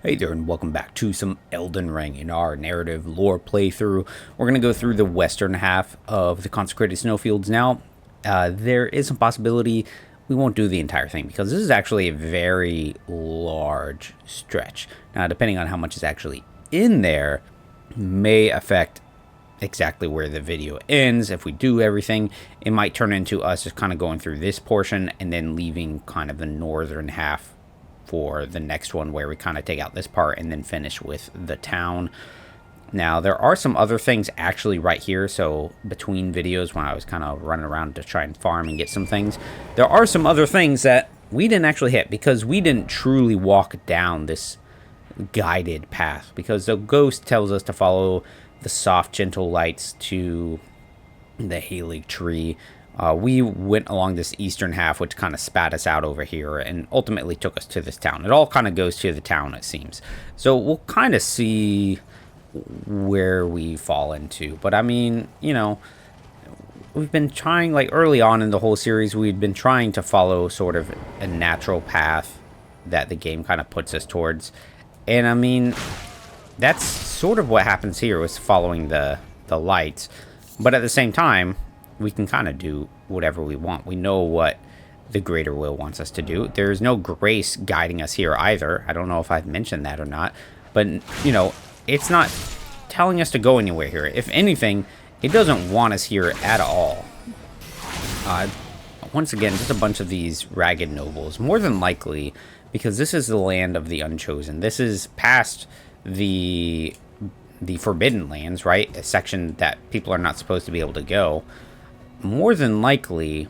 Hey there, and welcome back to some Elden Ring. In our narrative lore playthrough, we're going to go through the western half of the Concecrated Snowfields now. There is a possibility we won't do the entire thing, because this is actually a very large stretch. Now, depending on how much is actually in there, may affect exactly where the video ends. If we do everything, it might turn into us just kind of going through this portion and then leaving kind of the northern half for the next one, where we kind of take out this part and then finish with the town. Now, there are some other things actually right here. So between videos, when I was kind of running around to try and farm and get some things, there are some other things that we didn't actually hit because we didn't truly walk down this guided path, because the ghost tells us to follow the soft, gentle lights to the Yelough tree. We went along this eastern half, which kind of spat us out over here and ultimately took us to this town. It all kind of goes to the town, it seems. So we'll kind of see where we fall into. But I mean, you know, we've been trying, like early on in the whole series, we'd been trying to follow sort of a natural path that the game kind of puts us towards. And I mean, that's sort of what happens here, was following the lights. But at the same time, we can kind of do whatever we want. We know what the greater will wants us to do. There's no grace guiding us here either. I don't know if I've mentioned that or not, but you know, it's not telling us to go anywhere here. If anything, it doesn't want us here at all. Once again, just a bunch of these ragged nobles, more than likely, because this is the land of the unchosen. This is past the forbidden lands, right? A section that people are not supposed to be able to go. More than likely,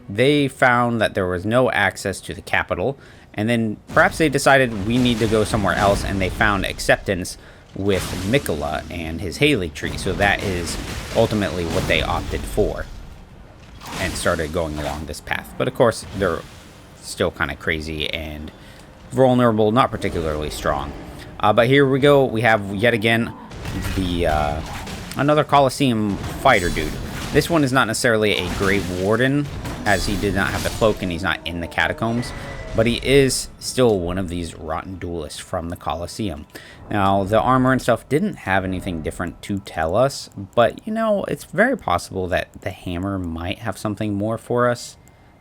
they found that there was no access to the capital, and then perhaps they decided we need to go somewhere else, and they found acceptance with Yelough and his Yelough tree. So that is ultimately what they opted for and started going along this path. But of course, they're still kind of crazy and vulnerable, not particularly strong. But here we go. We have yet again the another Colosseum fighter dude. This one is not necessarily a Grave Warden, as he did not have the cloak and he's not in the catacombs, but he is still one of these rotten duelists from the Colosseum. Now, the armor and stuff didn't have anything different to tell us, but, you know, it's very possible that the hammer might have something more for us.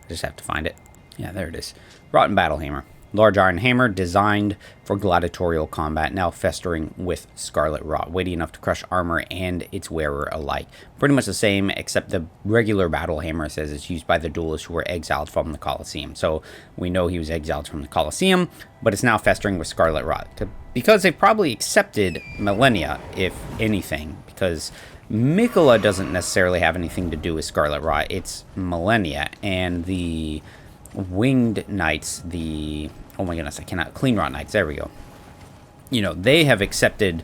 I just have to find it. Yeah, there it is. Rotten Battle Hammer. Large iron hammer designed for gladiatorial combat, now festering with scarlet rot, weighty enough to crush armor and its wearer alike. Pretty much the same, except the regular battle hammer says it's used by the duelists who were exiled from the Colosseum. So we know he was exiled from the Colosseum, but it's now festering with scarlet rot. Because they probably accepted millennia, if anything, because Yelough doesn't necessarily have anything to do with scarlet rot. It's millennia, and the winged knights, oh my goodness, I cannot, clean rot knights, there we go. You know, they have accepted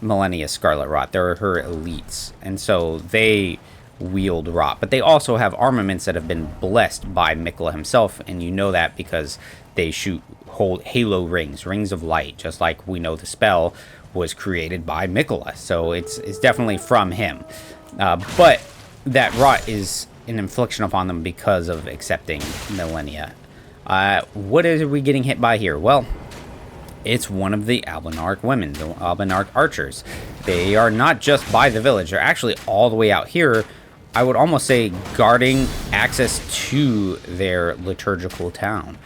millennia scarlet rot. They're her elites, and so they wield rot, but they also have armaments that have been blessed by Yelough himself, and you know that because they hold halo rings of light, just like we know the spell was created by Yelough. So it's definitely from him, but that rot is an infliction upon them because of accepting millennia. What are we getting hit by here? Well, it's one of the Albinarch women, the Albinarch archers. They are not just by the village, they're actually all the way out here. I would almost say guarding access to their liturgical town,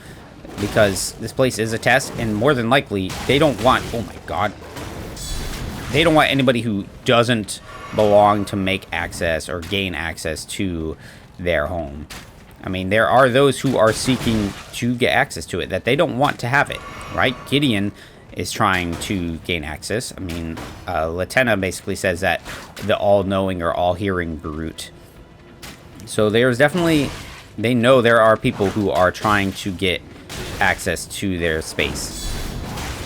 because this place is a test, and more than likely they don't want, oh my god, they don't want anybody who doesn't belong to make access or gain access to their home. I mean, there are those who are seeking to get access to it, that they don't want to have it, right? Gideon is trying to gain access. I mean, Latenna basically says that the all-knowing or all-hearing brute. So there's definitely, they know there are people who are trying to get access to their space.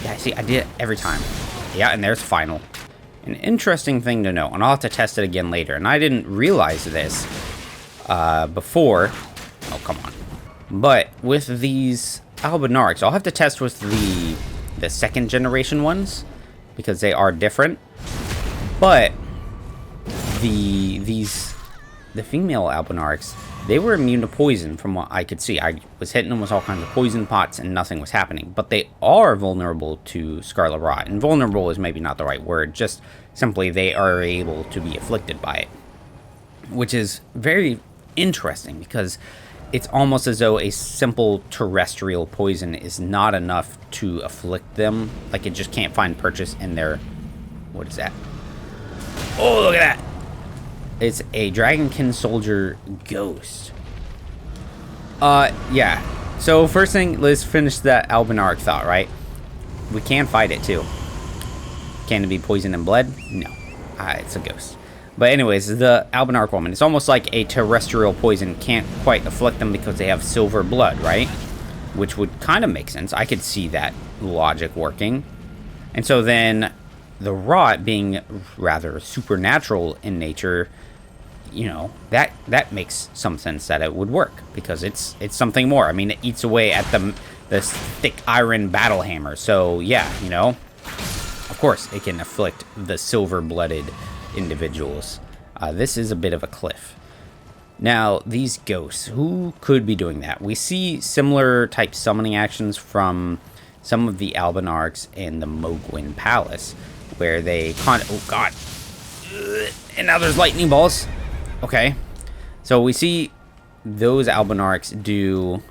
Yeah, see, I did it every time. Yeah, and there's final. An interesting thing to know, and I'll have to test it again later, and I didn't realize this before. Oh, come on. But with these Albinarchs, I'll have to test with the second generation ones, because they are different. But the female Albinarchs they were immune to poison from what I could see. I was hitting them with all kinds of poison pots and nothing was happening. But they are vulnerable to Scarlet Rot. And vulnerable is maybe not the right word. Just simply they are able to be afflicted by it. Which is very interesting because it's almost as though a simple terrestrial poison is not enough to afflict them. Like it just can't find purchase in their... What is that? Oh, look at that! It's a Dragonkin Soldier Ghost. Yeah. So first thing, let's finish that Albinarch thought, right? We can fight it too. Can it be poisoned and bled? No. It's a ghost. But anyways, the Albinarch woman. It's almost like a terrestrial poison can't quite afflict them because they have silver blood, right? Which would kind of make sense. I could see that logic working. And so then the rot being rather supernatural in nature, you know, that makes some sense that it would work because it's something more. I mean, it eats away at the thick iron battle hammer. So yeah, you know, of course it can afflict the silver-blooded individuals. This is a bit of a cliff. Now, these ghosts, who could be doing that? We see similar type summoning actions from some of the Albinarchs in the Mogwin Palace, where they oh god, and now there's lightning balls. Okay, so we see those Albinarchs do,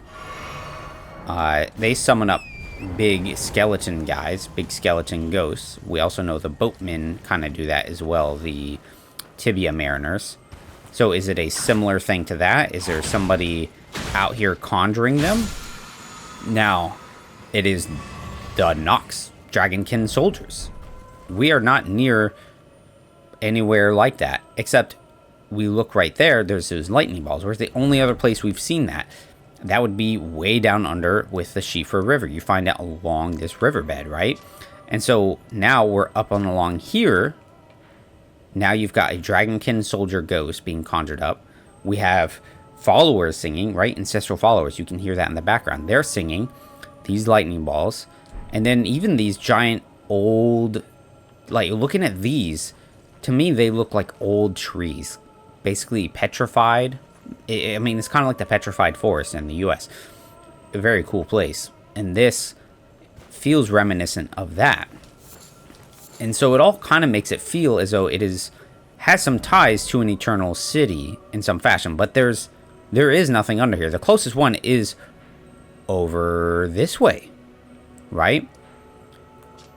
they summon up big skeleton guys, big skeleton ghosts. We also know the boatmen kind of do that as well, the Tibia Mariners. So is it a similar thing to that? Is there somebody out here conjuring them? Now, it is the Nox Dragonkin soldiers. We are not near anywhere like that, except we look right there, there's those lightning balls. Where's the only other place we've seen that? That would be way down under with the Schiefer River. You find it along this riverbed, right? And so now we're up and along here. Now you've got a Dragonkin soldier ghost being conjured up. We have followers singing, right? Ancestral followers. You can hear that in the background. They're singing these lightning balls. And then even these giant old, like looking at these, to me they look like old trees. Basically petrified. I mean, it's kind of like the petrified forest in the US. A very cool place. And this feels reminiscent of that. And so it all kind of makes it feel as though it has some ties to an eternal city in some fashion. But there is nothing under here. The closest one is over this way, right?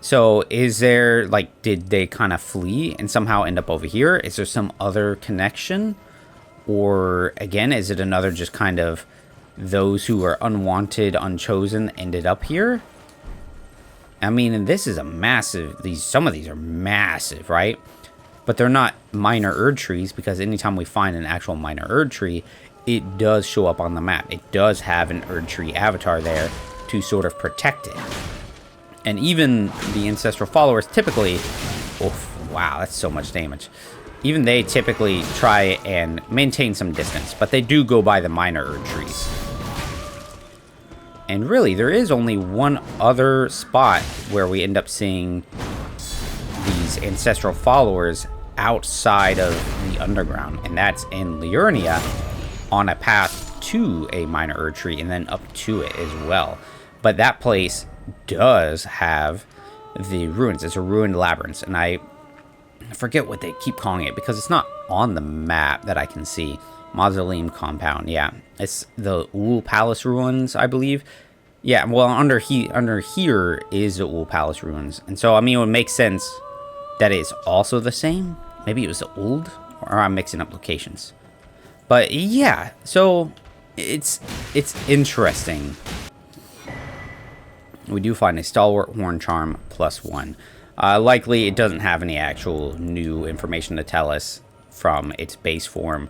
So is there, like, did they kind of flee and somehow end up over here? Is there some other connection? Or, again, is it another just kind of those who are unwanted, unchosen, ended up here? I mean, and this is a massive, some of these are massive, right? But they're not minor Erd trees, because anytime we find an actual minor Erd tree, it does show up on the map. It does have an Erd tree avatar there to sort of protect it. And even the ancestral followers typically, oof, wow, that's so much damage. Even they typically try and maintain some distance, but they do go by the minor Erd trees. And really, there is only one other spot where we end up seeing these ancestral followers outside of the underground, and that's in Liurnia on a path to a minor Erd tree and then up to it as well. But that place does have the ruins. It's a ruined labyrinth, and I forget what they keep calling it because it's not on the map that I can see. Mausoleum compound, yeah, it's the Ul Palace ruins, I believe. Yeah, well, under here is the Ul Palace ruins, and so I mean it would make sense that it's also the same. Maybe it was the Uld, or I'm mixing up locations. But yeah, so it's interesting. We do find a stalwart horn charm +1. Likely it doesn't have any actual new information to tell us from its base form.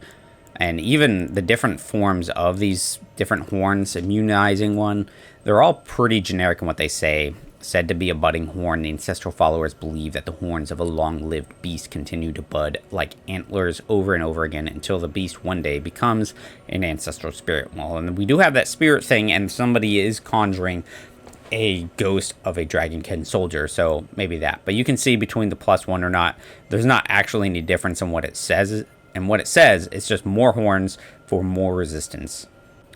And even the different forms of these different horns, immunizing one, they're all pretty generic in what they say. Said to be a budding horn, the ancestral followers believe that the horns of a long-lived beast continue to bud like antlers over and over again until the beast one day becomes an ancestral spirit. Well, and we do have that spirit thing, and somebody is conjuring a ghost of a Dragonkin soldier, so maybe that. But you can see between the +1 or not, there's not actually any difference in what it says And what it says, it's just more horns for more resistance.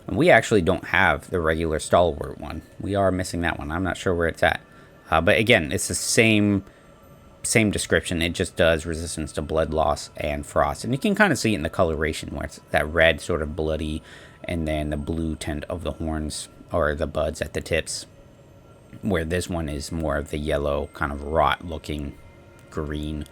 And we actually don't have the regular stalwart one. We are missing that one. I'm not sure where it's at. But again, it's the same description. It just does resistance to blood loss and frost. And you can kind of see it in the coloration where it's that red sort of bloody and then the blue tint of the horns or the buds at the tips. Where this one is more of the yellow kind of rot looking green.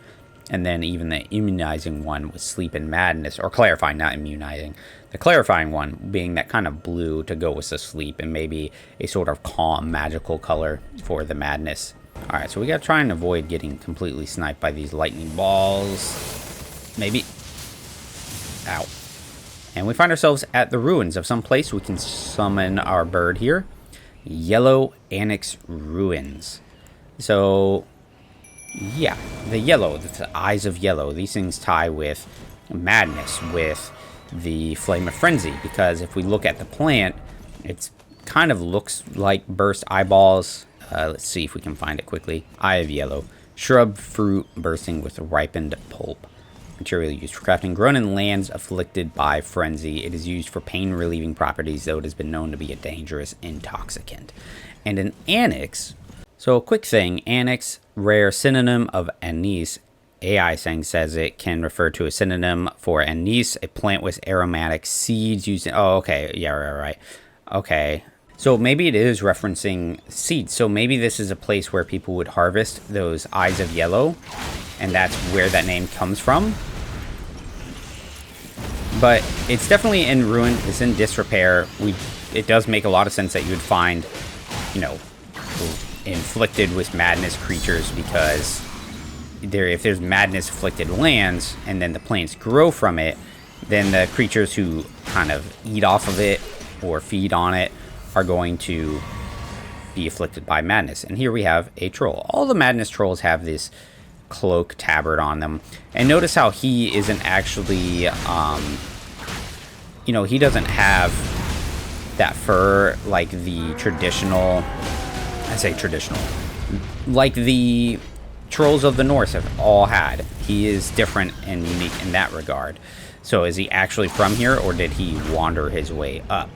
And then even the immunizing one with sleep and madness, or clarifying, not immunizing. The clarifying one being that kind of blue to go with the sleep and maybe a sort of calm magical color for the madness. Alright, so we gotta try and avoid getting completely sniped by these lightning balls. Maybe. Ow. And we find ourselves at the ruins of some place. We can summon our bird here. Yelough Anix Ruins. So, yeah, the yellow, the eyes of yellow. These things tie with madness, with the flame of frenzy. Because if we look at the plant, it kind of looks like burst eyeballs. Let's see if we can find it quickly. Eye of yellow. Shrub fruit bursting with ripened pulp. Material used for crafting. Grown in lands afflicted by frenzy. It is used for pain-relieving properties, though it has been known to be a dangerous intoxicant. And an anix. So a quick thing. Anix, rare synonym of anise. AI saying says it can refer to a synonym for anise, a plant with aromatic seeds used in... Oh, okay. Yeah, right. Okay. So maybe it is referencing seeds. So maybe this is a place where people would harvest those eyes of yellow. And that's where that name comes from. But it's definitely in ruin. It's in disrepair. It does make a lot of sense that you would find, you know, inflicted with madness creatures, because if there's madness afflicted lands and then the plants grow from it, then the creatures who kind of eat off of it or feed on it are going to be afflicted by madness. And here we have a troll. All the madness trolls have this cloak tabard on them, and notice how he isn't actually you know, he doesn't have that fur like the traditional, I say traditional, like the trolls of the North have all had. He is different and unique in that regard. So is he actually from here, or did he wander his way up?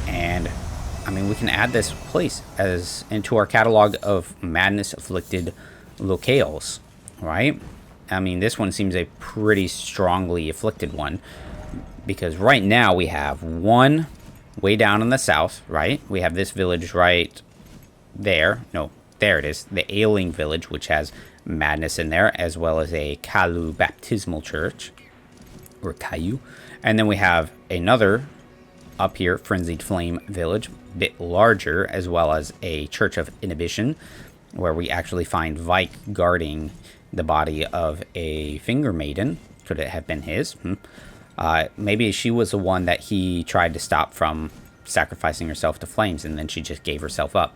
And I mean, we can add this place as into our catalog of madness afflicted locales, right? I mean, this one seems a pretty strongly afflicted one, because right now we have one way down in the south, right? We have this village right there. No, there it is. The Ailing village, which has madness in there, as well as a Kalu baptismal church, or Kayu. And then we have another up here, Frenzied Flame village, a bit larger, as well as a church of inhibition, where we actually find Vike guarding the body of a finger maiden. Could it have been his? Maybe she was the one that he tried to stop from sacrificing herself to flames, and then she just gave herself up.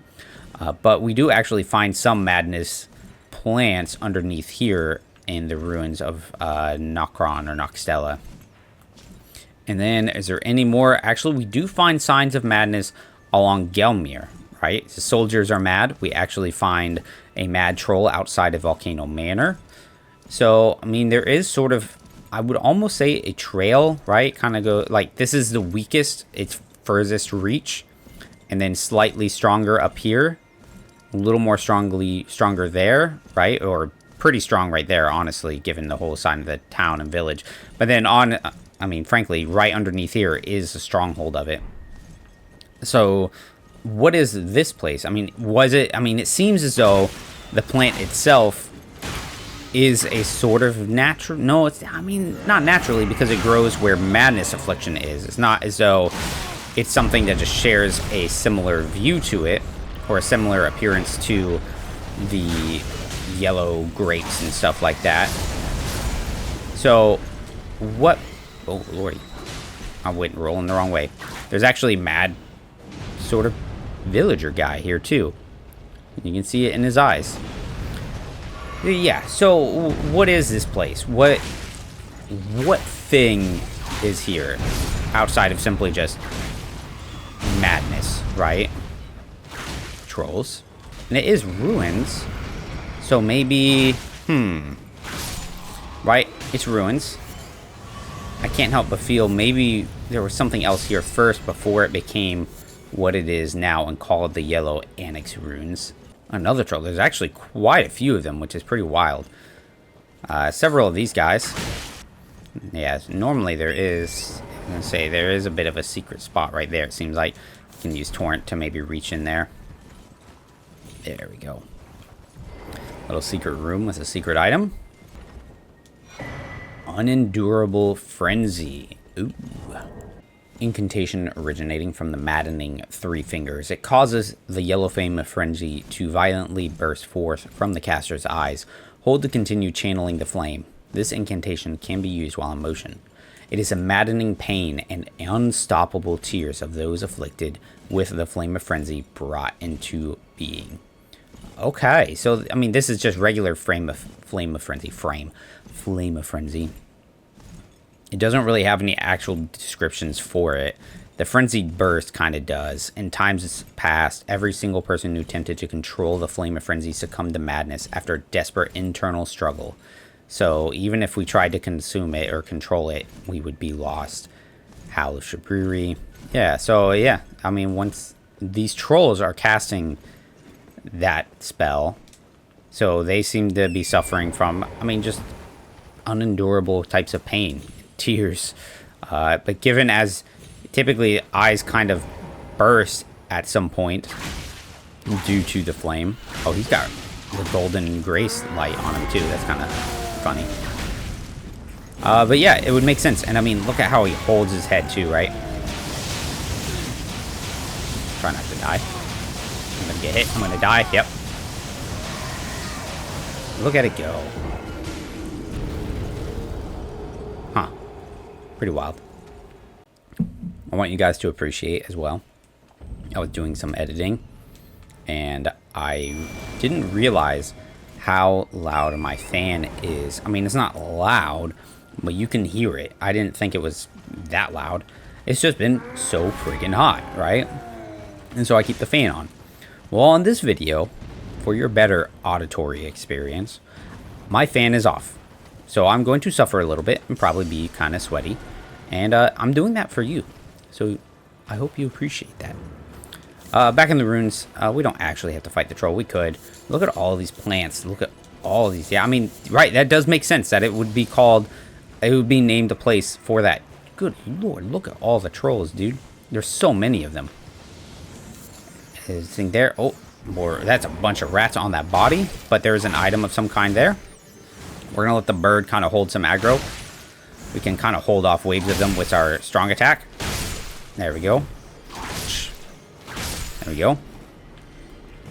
But we do actually find some madness plants underneath here in the ruins of Nokron or Nokstella. And then, is there any more? Actually, we do find signs of madness along Gelmir, right? The soldiers are mad. We actually find a mad troll outside of Volcano Manor. So, I mean, there is sort of, I would almost say a trail, right? Kind of go, like, this is the weakest, its furthest reach. And then slightly stronger up here. A little more stronger there, right? Or pretty strong right there, honestly, given the whole sign of the town and village. But then on, I mean, frankly, right underneath here is the stronghold of it. So, what is this place? I mean, it seems as though the plant itself is a sort of natural, no, it's, I mean, not naturally, because it grows where madness affliction is. It's not as though it's something that just shares a similar view to it, or a similar appearance to the yellow grapes and stuff like that. So, what, oh lordy, I went rolling the wrong way. There's actually mad sort of villager guy here too. You can see it in his eyes. Yeah, so what is this place? What thing is here outside of simply just madness, right? Trolls. And it is ruins. So maybe, right? It's ruins. I can't help but feel maybe there was something else here first before it became what it is now and called the Yelough Anix Ruins. Another troll. There's actually quite a few of them, which is pretty wild. Several of these guys. Yeah, normally there is, I'm going to say, there is a bit of a secret spot right there. It seems like you can use Torrent to maybe reach in there. There we go. Little secret room with a secret item. Unendurable Frenzy. Ooh. Incantation originating from the maddening Three Fingers. It causes the yellow flame of frenzy to violently burst forth from the caster's eyes. Hold to continue channeling the flame. This incantation can be used while in motion. It is a maddening pain and unstoppable tears of those afflicted with the flame of frenzy brought into being. Okay, so I mean this is just regular flame of frenzy. It doesn't really have any actual descriptions for it. The frenzied burst kind of does. In times past, every single person who attempted to control the flame of frenzy succumbed to madness after a desperate internal struggle. So even if we tried to consume it or control it, we would be lost. Howl of Shabriri. Yeah, so yeah, I mean, once these trolls are casting that spell, so they seem to be suffering from, I mean, just unendurable types of pain. Tears. But given as typically eyes kind of burst at some point due to the flame. Oh, he's got the golden grace light on him too. That's kind of funny. But yeah, it would make sense. And I mean, look at how he holds his head too, right? Try not to die. I'm gonna get hit. I'm gonna die. Yep. Look at it go. Huh. Pretty wild. I want you guys to appreciate as well. I was doing some editing and I didn't realize how loud my fan is. I mean, it's not loud, but you can hear it. I didn't think it was that loud. It's just been so freaking hot, right? And so I keep the fan on. Well, on this video, for your better auditory experience, my fan is off. So I'm going to suffer a little bit and probably be kind of sweaty. And I'm doing that for you. So I hope you appreciate that. Back in the ruins, we don't actually have to fight the troll. We could. Look at all these plants. Look at all of these. Yeah, I mean, right, that does make sense that it would be called, it would be named a place for that. Good lord, look at all the trolls, dude. There's so many of them. Is thing there? Oh, more. That's a bunch of rats on that body, but there's an item of some kind there. We're gonna let the bird kind of hold some aggro. We can kind of hold off waves of them with our strong attack. There we go. There we go.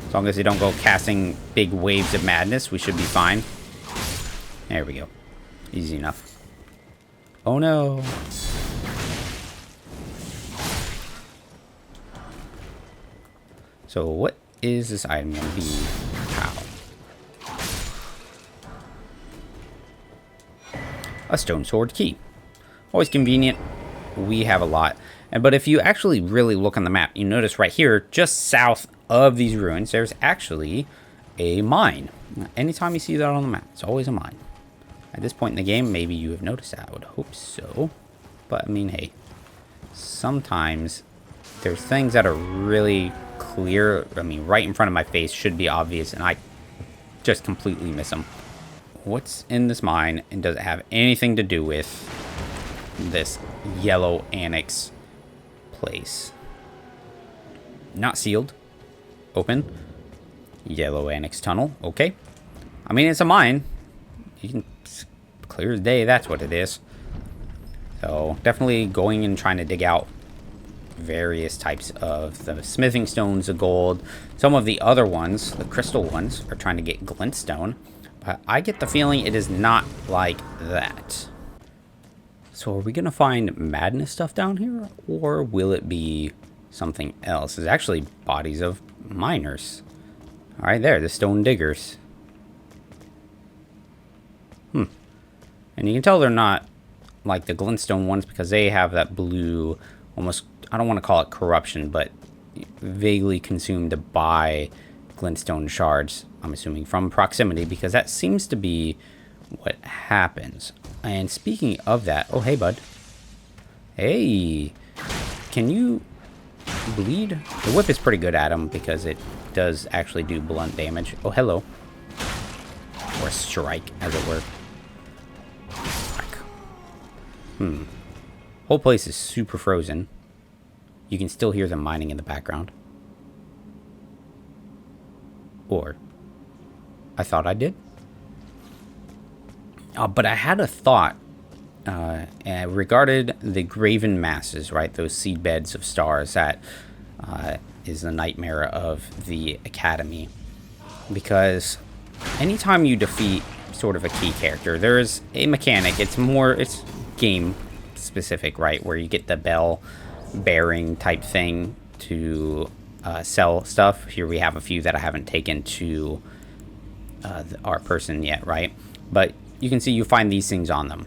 As long as they don't go casting big waves of madness, we should be fine. There we go. Easy enough. Oh no. So what is this item going to be? How? A stone sword key. Always convenient. We have a lot. But if you actually really look on the map, you notice right here, just south of these ruins, there's actually a mine. Anytime you see that on the map, it's always a mine. At this point in the game, maybe you have noticed that. I would hope so. But, I mean, hey. Sometimes there's things that are really clear. I mean, right in front of my face should be obvious, and I just completely miss them. What's in this mine, and does it have anything to do with this Yelough Anix place? Not sealed. Open. Yelough Anix tunnel. Okay. I mean, it's a mine. You can, clear as day, that's what it is. So definitely going and trying to dig out various types of the smithing stones of gold. Some of the other ones, the crystal ones, are trying to get glintstone, but I get the feeling it is not like that. So are we gonna find madness stuff down here, or will it be something else? There's actually bodies of miners. All right, there, the stone diggers. And you can tell they're not like the glintstone ones because they have that blue, almost, I don't want to call it corruption, but vaguely consumed by glintstone shards, I'm assuming, from proximity, because that seems to be what happens. And speaking of that, oh, hey, bud. Hey, can you bleed? The whip is pretty good at him because it does actually do blunt damage. Oh, hello. Or strike, as it were. Whole place is super frozen. You can still hear them mining in the background. Or I thought I did. But I had a thought regarding the graven masses, right? Those seed beds of stars that is the nightmare of the Academy. Because anytime you defeat sort of a key character, there's a mechanic. It's game specific, right? Where you get the bell bearing type thing to sell stuff. Here we have a few that I haven't taken to our person yet, right? But you can see you find these things on them,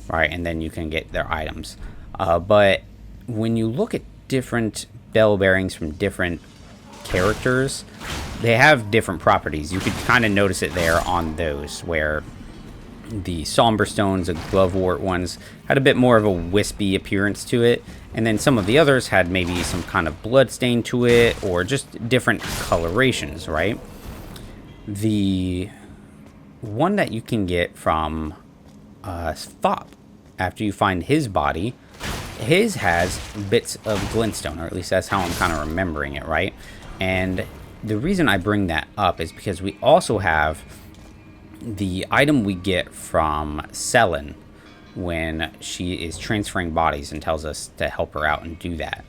right? And then you can get their items. But when you look at different bell bearings from different characters, they have different properties. You could kind of notice it there on those, where the somber stones, the glovewort ones, had a bit more of a wispy appearance to it, and then some of the others had maybe some kind of blood stain to it, or just different colorations, right? The one that you can get from Thop, after you find his body, his has bits of glintstone, or at least that's how I'm kind of remembering it, right? And the reason I bring that up is because we also have the item we get from Selin when she is transferring bodies and tells us to help her out and do that.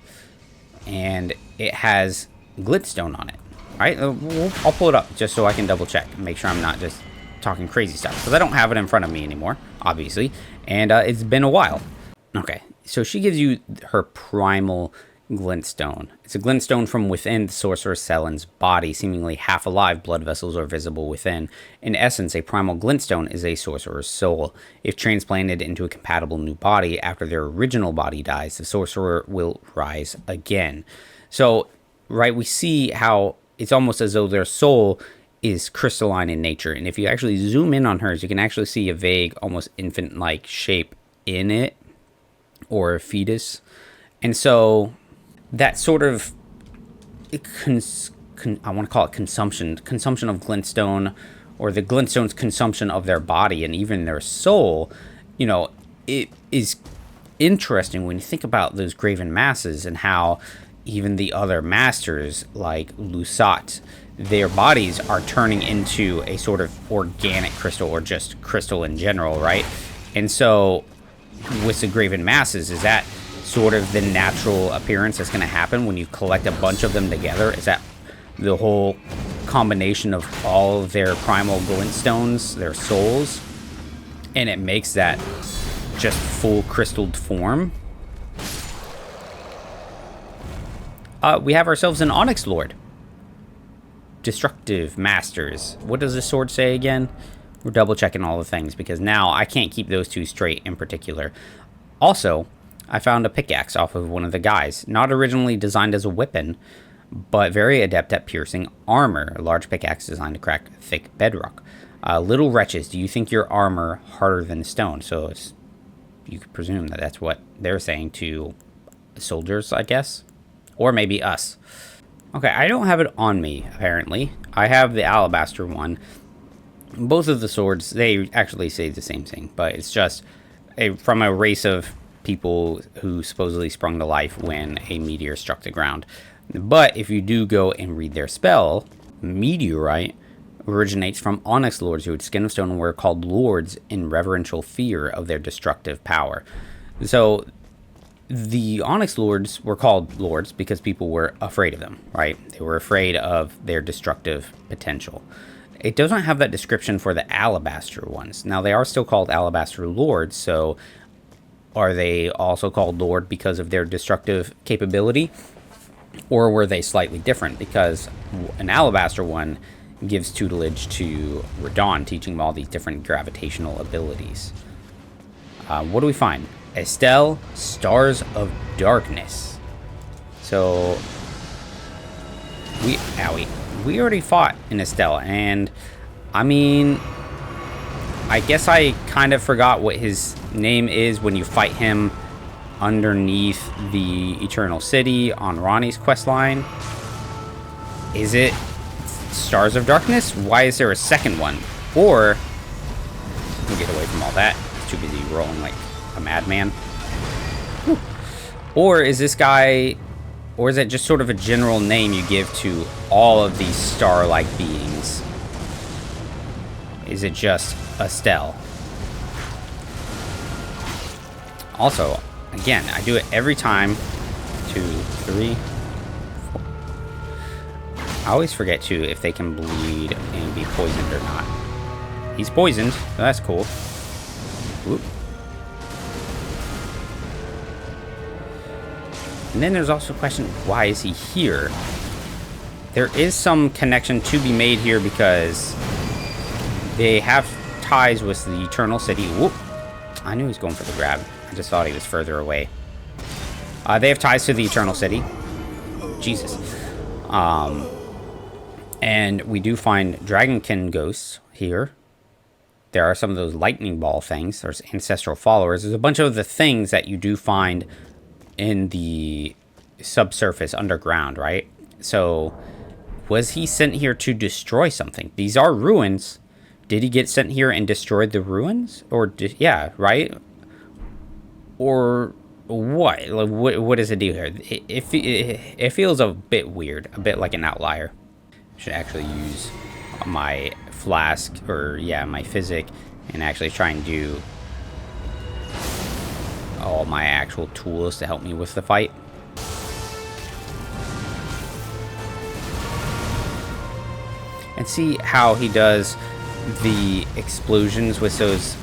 And it has glitstone on it, right? I'll pull it up just so I can double check and make sure I'm not just talking crazy stuff, because I don't have it in front of me anymore, obviously, and it's been a while. Okay, so she gives you her primal glintstone. It's a glintstone from within the sorcerer Selin's body. Seemingly half alive, blood vessels are visible within. In essence, a primal glintstone is a sorcerer's soul. If transplanted into a compatible new body after their original body dies, the sorcerer will rise again. So, right, we see how it's almost as though their soul is crystalline in nature. And if you actually zoom in on hers, you can actually see a vague, almost infant-like shape in it, or a fetus. And so that sort of, I want to call it consumption of glintstone, or the glintstone's consumption of their body and even their soul, you know, it is interesting when you think about those graven masses and how even the other masters, like Lusat, their bodies are turning into a sort of organic crystal, or just crystal in general, right? And so with the graven masses, is that sort of the natural appearance that's going to happen when you collect a bunch of them together? Is that the whole combination of all of their primal glintstones, their souls, and it makes that just full crystalled form? We have ourselves an Onyx Lord. Destructive Masters. What does this sword say again? We're double checking all the things, because now I can't keep those two straight in particular. Also, I found a pickaxe off of one of the guys. Not originally designed as a weapon, but very adept at piercing armor. A large pickaxe designed to crack thick bedrock. Little wretches, do you think your armor harder than stone? So you could presume that that's what they're saying to soldiers, I guess. Or maybe us. Okay, I don't have it on me, apparently. I have the alabaster one. Both of the swords, they actually say the same thing, but it's just from a race of people who supposedly sprung to life when a meteor struck the ground. But if you do go and read their spell, meteorite originates from Onyx Lords, who had Skin of Stone and were called Lords in reverential fear of their destructive power. So the Onyx Lords were called Lords because people were afraid of them, right? They were afraid of their destructive potential. It doesn't have that description for the Alabaster ones. Now, they are still called Alabaster Lords, so are they also called Lord because of their destructive capability? Or were they slightly different? Because an Alabaster one gives tutelage to Radon, teaching him all these different gravitational abilities. What do we find? Estelle, Stars of Darkness. So we already fought in Estelle, and I mean, I guess I kind of forgot what his name is when you fight him underneath the Eternal City on Ronnie's questline. Is it Stars of Darkness? Why is there a second one? Or, let me get away from all that. I'm too busy rolling like a madman. Whew. Or is this guy, or is it just sort of a general name you give to all of these star-like beings? Is it just Estelle? Also, again, I do it every time. 2, 3, 4. I always forget too if they can bleed and be poisoned or not. He's poisoned, so that's cool. Whoop. And then there's also a question, why is he here? There is some connection to be made here because they have ties with the Eternal City. Whoop. I knew he was going for the grab. I just thought he was further away. They have ties to the Eternal City. Jesus. And we do find Dragonkin ghosts here. There are some of those lightning ball things. There's ancestral followers. There's a bunch of the things that you do find in the subsurface underground, right? So, was he sent here to destroy something? These are ruins. Did he get sent here and destroyed the ruins? Or, yeah, right? Or what? Like, what does it do here? It feels a bit weird. A bit like an outlier. I should actually use my flask, or, yeah, my physic, and actually try and do all my actual tools to help me with the fight. And see how he does the explosions with those,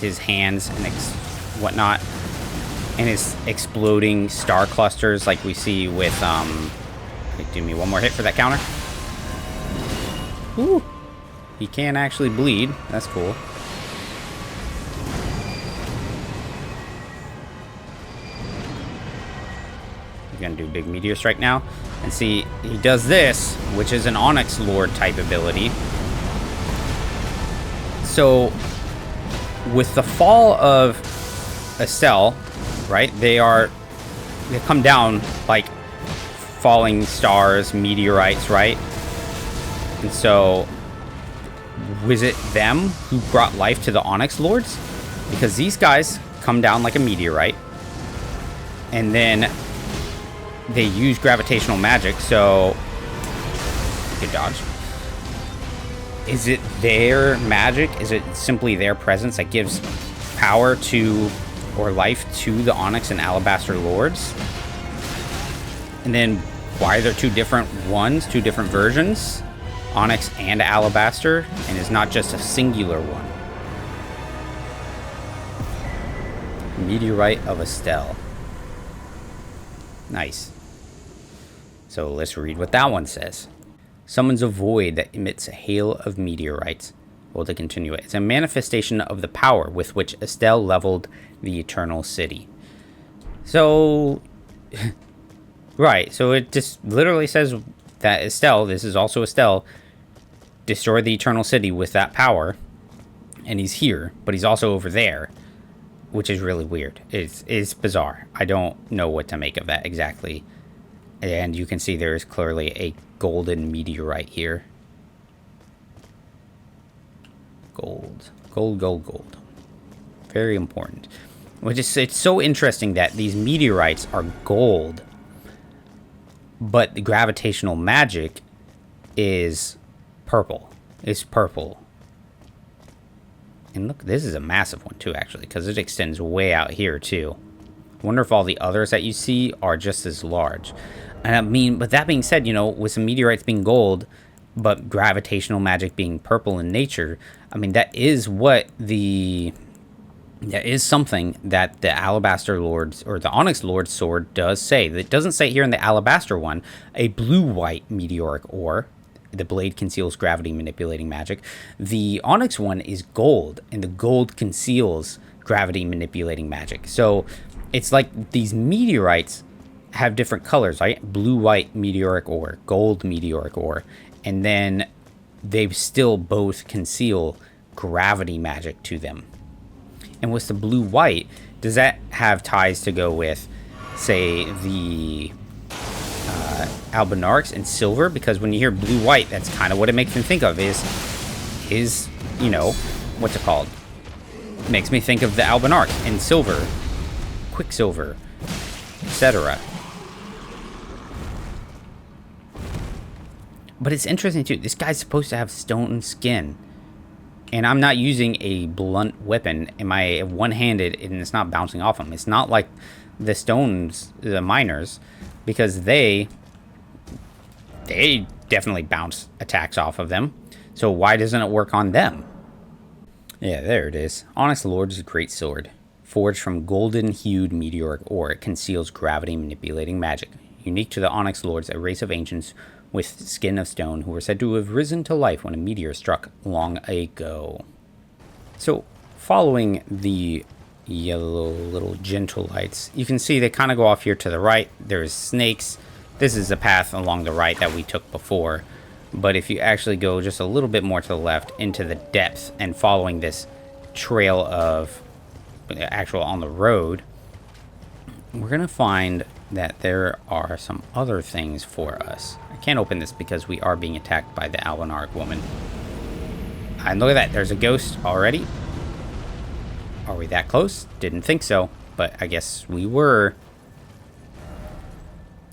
his hands and whatnot, and his exploding star clusters like we see with, do me one more hit for that counter. Ooh, he can actually bleed. That's cool. He's gonna do big meteor strike now. And see, he does this, which is an Onyx Lord type ability. So, with the fall of Estelle, right, they come down like falling stars, meteorites, right? And so, was it them who brought life to the Onyx Lords? Because these guys come down like a meteorite, and then they use gravitational magic, so good dodge. Is it their magic? Is it simply their presence that gives power to, or life to, the Onyx and Alabaster Lords? And then why are there two different ones, two different versions? Onyx and Alabaster, and is not just a singular one. Meteorite of Estelle. Nice. So let's read what that one says. Summons a void that emits a hail of meteorites. Well, to continue it, it's a manifestation of the power with which Estelle leveled the Eternal City. So, right, so it just literally says that Estelle, this is also Estelle, destroyed the Eternal City with that power, and he's here, but he's also over there, which is really weird. It's bizarre. I don't know what to make of that exactly. And you can see there is clearly a golden meteorite here. Gold. Gold, gold, gold. Very important. It's so interesting that these meteorites are gold, but the gravitational magic is purple. It's purple. And look, this is a massive one too, actually, because it extends way out here too. I wonder if all the others that you see are just as large. And I mean, but that being said, you know, with some meteorites being gold, but gravitational magic being purple in nature, I mean, that is something that the Alabaster Lord's, or the Onyx Lord's sword does say. It doesn't say here in the Alabaster one, a blue-white meteoric ore. The blade conceals gravity manipulating magic. The Onyx one is gold, and the gold conceals gravity manipulating magic. So it's like these meteorites have different colors, right? Blue-white meteoric ore, gold meteoric ore, and then they still both conceal gravity magic to them. And with the blue-white, does that have ties to go with, say, the Albinarchs and silver? Because when you hear blue-white, that's kind of what it makes me think of is, you know, what's it called? It makes me think of the Albinarchs and silver, Quicksilver, etc. But it's interesting, too. This guy's supposed to have stone skin. And I'm not using a blunt weapon. Am I one-handed and it's not bouncing off him? It's not like the stones, the miners, because they definitely bounce attacks off of them. So why doesn't it work on them? Yeah, there it is. Onyx Lord's Great Sword. Forged from golden-hued meteoric ore, it conceals gravity-manipulating magic. Unique to the Onyx Lords, a race of ancients with skin of stone who were said to have risen to life when a meteor struck long ago. So, following the yellow little gentle lights, you can see they kind of go off here to the right. There's snakes. This is the path along the right that we took before. But if you actually go just a little bit more to the left into the depths and following this trail of actual on the road, we're going to find that there are some other things for us. I can't open this because we are being attacked by the Albinarch woman. And look at that, there's a ghost already. Are we that close? Didn't think so, but I guess we were.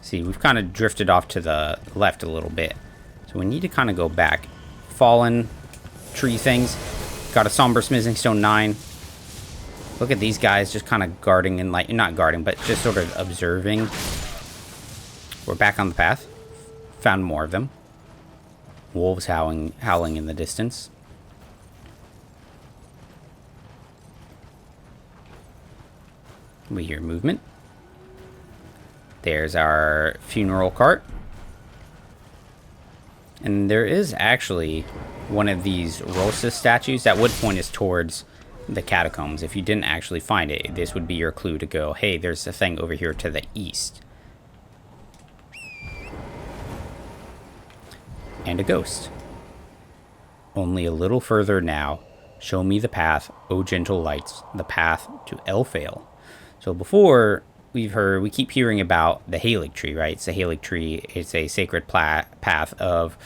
See, we've kind of drifted off to the left a little bit. So we need to kind of go back. Fallen tree things. Got a Somber Smithing Stone 9. Look at these guys just kind of guarding and like, not guarding, but just sort of observing. We're back on the path. Found more of them. Wolves howling in the distance. We hear movement. There's our funeral cart. And there is actually one of these Rosa statues that would point us towards the catacombs. If you didn't actually find it, this would be your clue to go, hey, there's a thing over here to the east. And a ghost. Only a little further now. Show me the path, O gentle lights, the path to Elfale. So before, we keep hearing about the Halig tree, right? It's a Halig tree. It's a sacred path of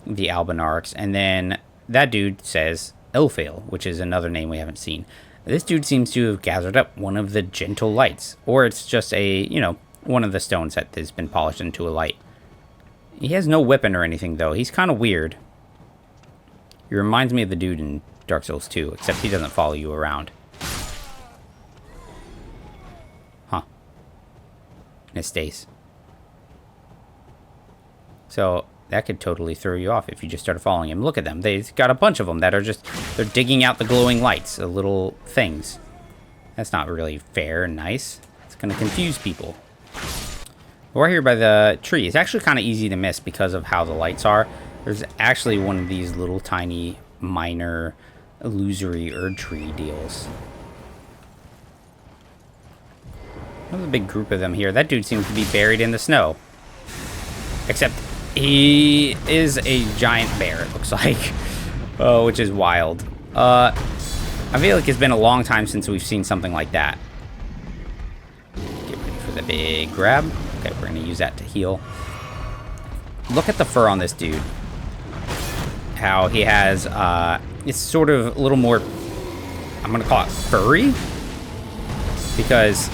the Albinarchs. And then that dude says Elfale, which is another name we haven't seen. This dude seems to have gathered up one of the gentle lights. Or it's just a, you know, one of the stones that has been polished into a light. He has no weapon or anything, though. He's kind of weird. He reminds me of the dude in Dark Souls 2, except he doesn't follow you around. Huh. And it stays. So that could totally throw you off if you just started following him. Look at them. They've got a bunch of them that are just, they're digging out the glowing lights, the little things. That's not really fair and nice. It's going to confuse people. We're here by the tree. It's actually kind of easy to miss because of how the lights are. There's actually one of these little tiny minor illusory Erd tree deals. There's a big group of them here. That dude seems to be buried in the snow. Except he is a giant bear, it looks like. Oh, which is wild. I feel like it's been a long time since we've seen something like that. Get ready for the big grab. Okay, we're going to use that to heal. Look at the fur on this dude. How he has, it's sort of a little more, I'm going to call it furry. Because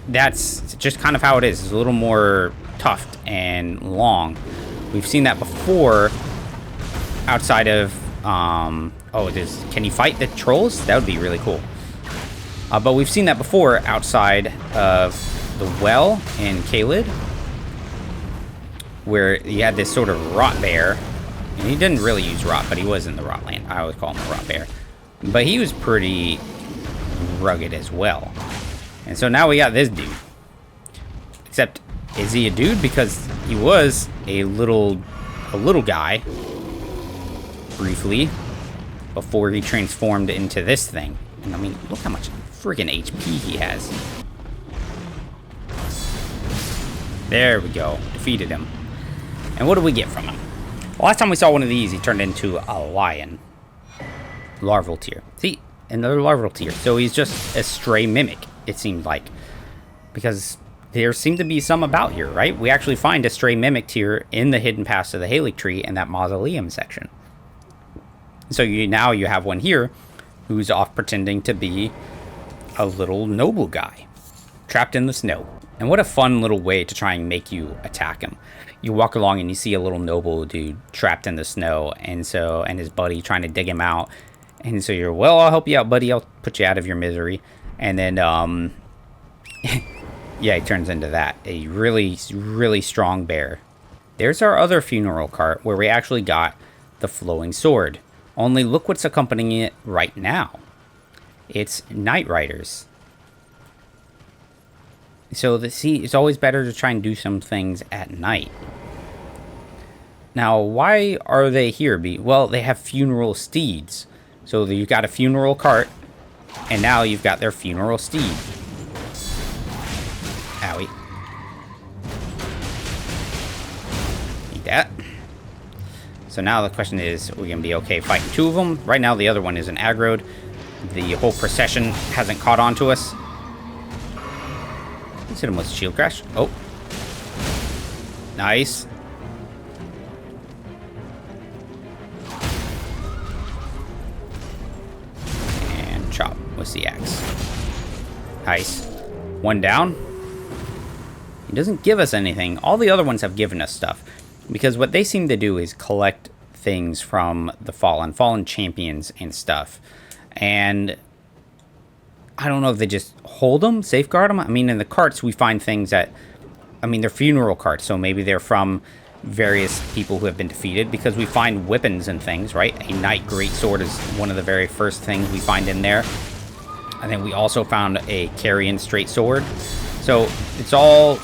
that's just kind of how it is. It's a little more tuft and long. We've seen that before outside of, can you fight the trolls? That would be really cool. But we've seen that before outside of the well in Caelid, where you had this sort of rot bear. And he didn't really use rot, but he was in the rot land. I always call him a rot bear. But he was pretty rugged as well. And so now we got this dude. Except, is he a dude? Because he was a little guy briefly before he transformed into this thing. And I mean, look how much freaking HP he has. There we go. Defeated him. And what do we get from him? Last time we saw one of these, he turned into a lion. Larval tier. See, another larval tier. So he's just a stray mimic, it seemed like. Because there seemed to be some about here, right? We actually find a stray mimic tier in the hidden paths of the Halig tree in that mausoleum section. So now you have one here who's off pretending to be a little noble guy trapped in the snow. And what a fun little way to try and make you attack him. You walk along and you see a little noble dude trapped in the snow, and his buddy trying to dig him out. And so you're, well, I'll help you out, buddy. I'll put you out of your misery. And then, yeah, he turns into that. A really, really strong bear. There's our other funeral cart where we actually got the flowing sword. Only look what's accompanying it right now. It's Night Riders. So, it's always better to try and do some things at night. Now, why are they here? Well, they have funeral steeds. So, you've got a funeral cart, and now you've got their funeral steed. Owie. Eat that. So now the question is, are we going to be okay fighting two of them? Right now, the other one isn't aggroed. The whole procession hasn't caught on to us. Let's hit him with shield crash. Oh. Nice. And chop with the axe. Nice. One down. He doesn't give us anything. All the other ones have given us stuff. Because what they seem to do is collect things from the fallen champions and stuff. And I don't know if they just hold them, safeguard them. I mean, in the carts, we find things that, I mean, they're funeral carts, so maybe they're from various people who have been defeated, because we find weapons and things, right? A knight greatsword is one of the very first things we find in there. And then we also found a carrion straight sword. So it's all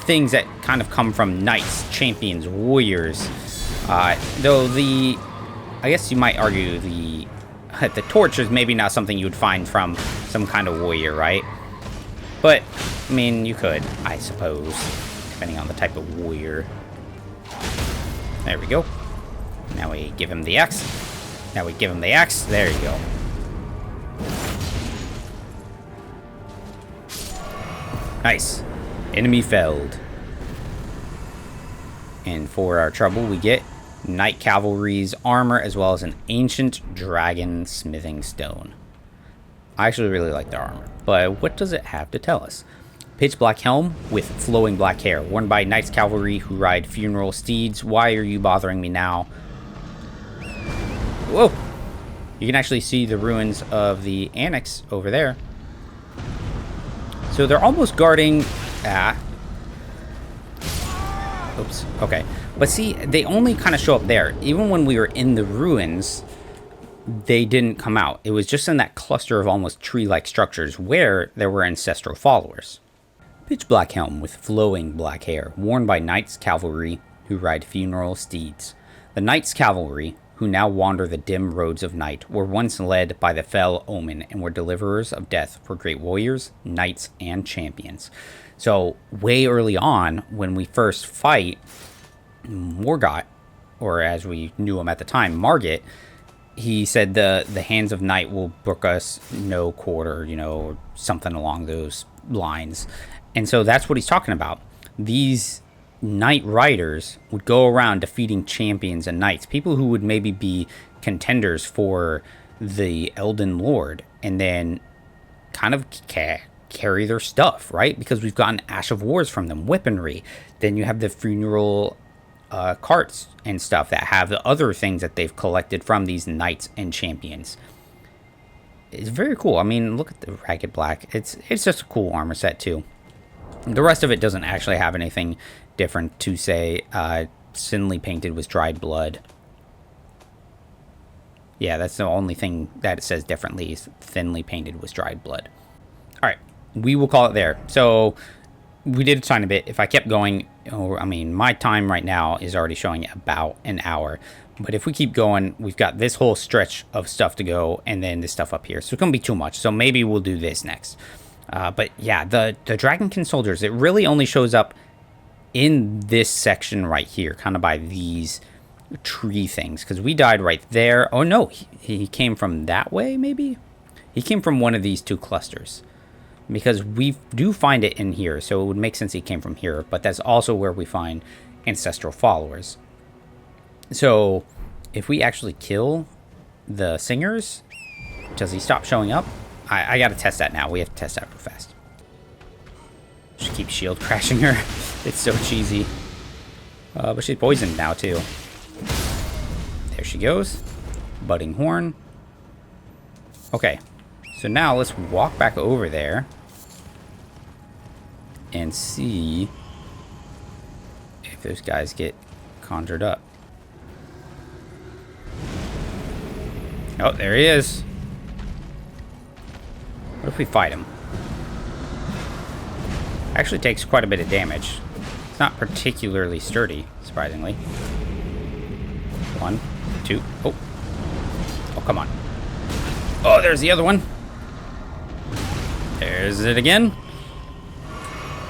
things that kind of come from knights, champions, warriors. Though I guess you might argue the torch is maybe not something you would find from some kind of warrior, right? But, I mean, you could, I suppose, depending on the type of warrior. There we go. Now we give him the axe. Now we give him the axe. There you go. Nice. Enemy felled. And for our trouble, we get Knight Cavalry's armor, as well as an ancient dragon smithing stone. I actually really like their armor, but what does it have to tell us? Pitch black helm with flowing black hair, worn by Knights Cavalry who ride funeral steeds. Why are you bothering me now? Whoa! You can actually see the ruins of the Anix over there. So they're almost guarding... Oops, okay. But see, they only kind of show up there. Even when we were in the ruins, they didn't come out. It was just in that cluster of almost tree-like structures where there were ancestral followers. Pitch black helm with flowing black hair, worn by Knights Cavalry who ride funeral steeds. The Knights Cavalry, who now wander the dim roads of night, were once led by the fell omen and were deliverers of death for great warriors, knights, and champions. So, way early on, when we first fight Morgott, or as we knew him at the time, Margit, he said the hands of night will brook us no quarter, or something along those lines. And so that's what he's talking about. These Knight Riders would go around defeating champions and knights, people who would maybe be contenders for the Elden Lord, and then kind of carry their stuff, right? Because we've gotten Ash of Wars from them, weaponry. Then you have the funeral carts and stuff that have the other things that they've collected from these knights and champions. It's very cool. I mean, look at the ragged black. It's just a cool armor set too. The rest of it doesn't actually have anything different to say. Thinly painted with dried blood. Yeah, that's the only thing that it says differently, is thinly painted with dried blood. Alright, we will call it there. So, we did a tiny bit. If I kept going, I mean, my time right now is already showing about an hour. But if we keep going, we've got this whole stretch of stuff to go, and then this stuff up here. So it's going to be too much. So maybe we'll do this next. But yeah, the Dragonkin soldiers, it really only shows up in this section right here, kind of by these tree things, because we died right there. Oh no, he came from that way, maybe? He came from one of these two clusters, because we do find it in here, so it would make sense he came from here, but that's also where we find ancestral followers. So if we actually kill the singers, does he stop showing up? I gotta test that now. We have to test that real fast. Just keep shield crashing her. It's so cheesy. But she's poisoned now too. There she goes. Budding horn. Okay, so now let's walk back over there and see if those guys get conjured up. Oh, there he is. What if we fight him? Actually takes quite a bit of damage. It's not particularly sturdy, surprisingly. 1, 2, oh. Oh, come on. Oh, there's the other one. There's it again.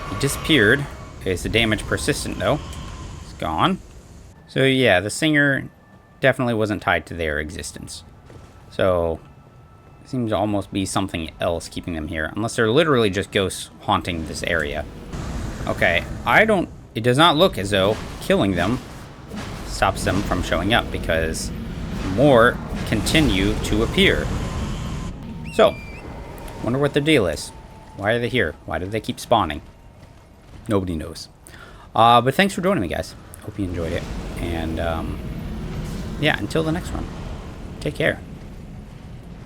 He disappeared. Is the damage persistent, though? It's gone. So, yeah, the singer definitely wasn't tied to their existence. So, it seems to almost be something else keeping them here. Unless they're literally just ghosts haunting this area. Okay, it does not look as though killing them stops them from showing up, because more continue to appear. So, wonder what the deal is. Why are they here? Why do they keep spawning? Nobody knows. But thanks for joining me, guys. Hope you enjoyed it. And, yeah, until the next one. Take care.